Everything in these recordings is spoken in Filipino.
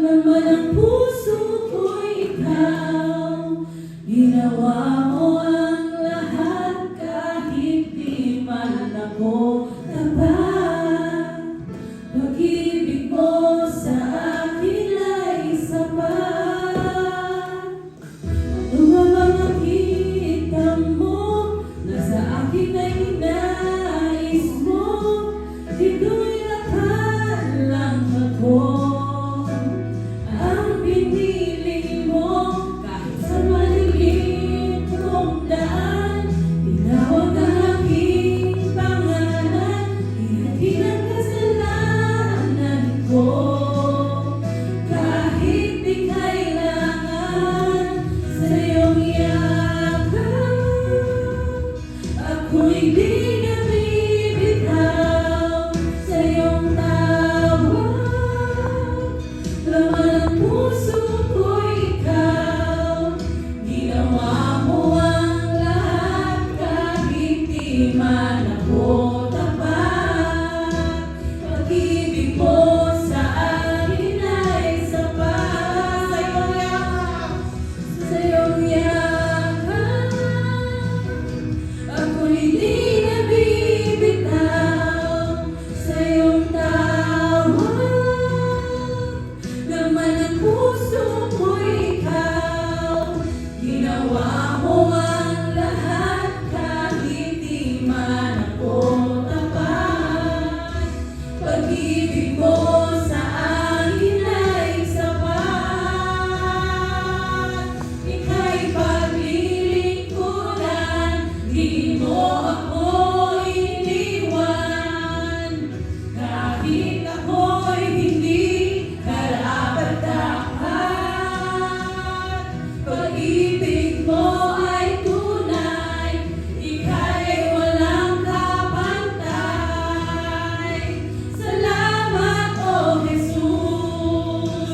Laman ng puso ko'y ikaw, ginawa mo ang lahat kahit di man ako tapat. Pag-ibig mo sa akin ay sapat. Lumabang ang kita mo na sa akin ay nais mo, ito'y lahat lang ako. Ang pinili mo kahit sa maliit kong daan, tinawag ang aking pangalan, hinahin ang kasalanan ko. Kahit di kailangan sa iyong yakap, ako'y di na bibitaw sa iyong tawag. Laman ng puso ko'y ikaw, ginawa mo ang lahat kahit di man ako tapat. Pag-ibig mo sa akin ay sapat. Sa iyong yakap, ako'y di na bibitaw sa iyong tawag. Laman ng puso ko'y ikaw, ginawa mo ang lahat kahit di man ako tapat. Pag-ibig mo sa akin ay sapat. Ika'y paglilingkuran, di mo ako iniwan. Kahit ako'y hindi karapat-dapat, pag-ibig mo ay tunay, ika'y walang kapantay. Salamat, O Jesus,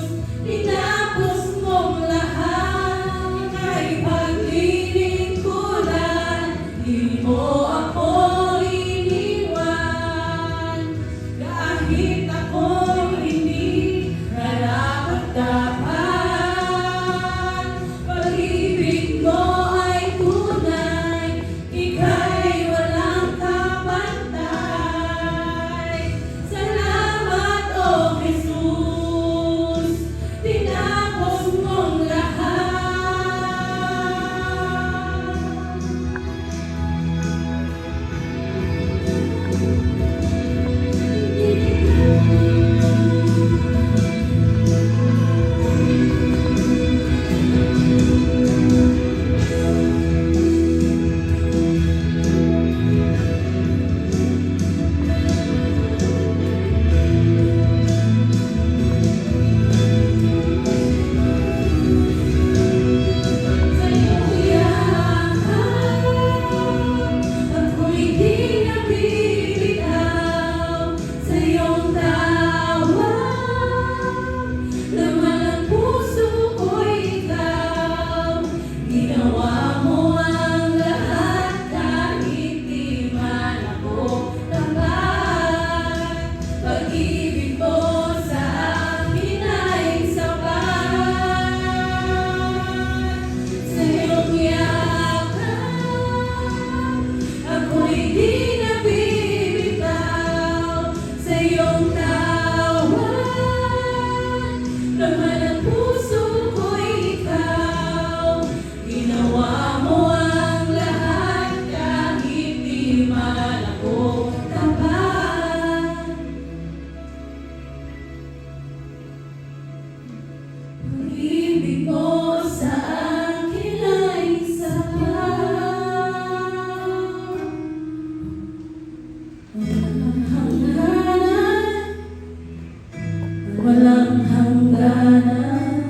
tinapos mong lahat. Ika'y paglilingkuran, di mo ako iniwan. Kahit ako'y hindi karapat-dapat, pag-ibig mo ay tunay, ika'y walang kapantay. Salamat, O Jesus, tinapos mong lahat. Sa iyong yakap, ako'y di na bibitaw sa iyong tawag. Laman ng puso ko'y ikaw, ginawa mo ang lahat kahit di man ako tapat. Pag-ibig mo sa akin ay sapat. Sa iyong yakap, ako'y di na bibitaw sa iyong tawag. Laman ng puso ko'y ikaw, ginawa mo ang lahat kahit di man ako tapat. Pag-ibig mo sa akin ay sapat. Walang hangganan, walang hangganan.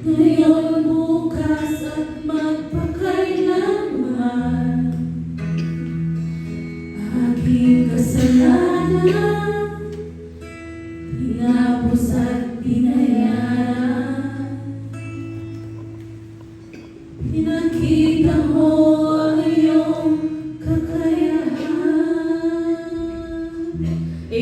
Ngayon, bukas at magpakailanman, aking kasalanan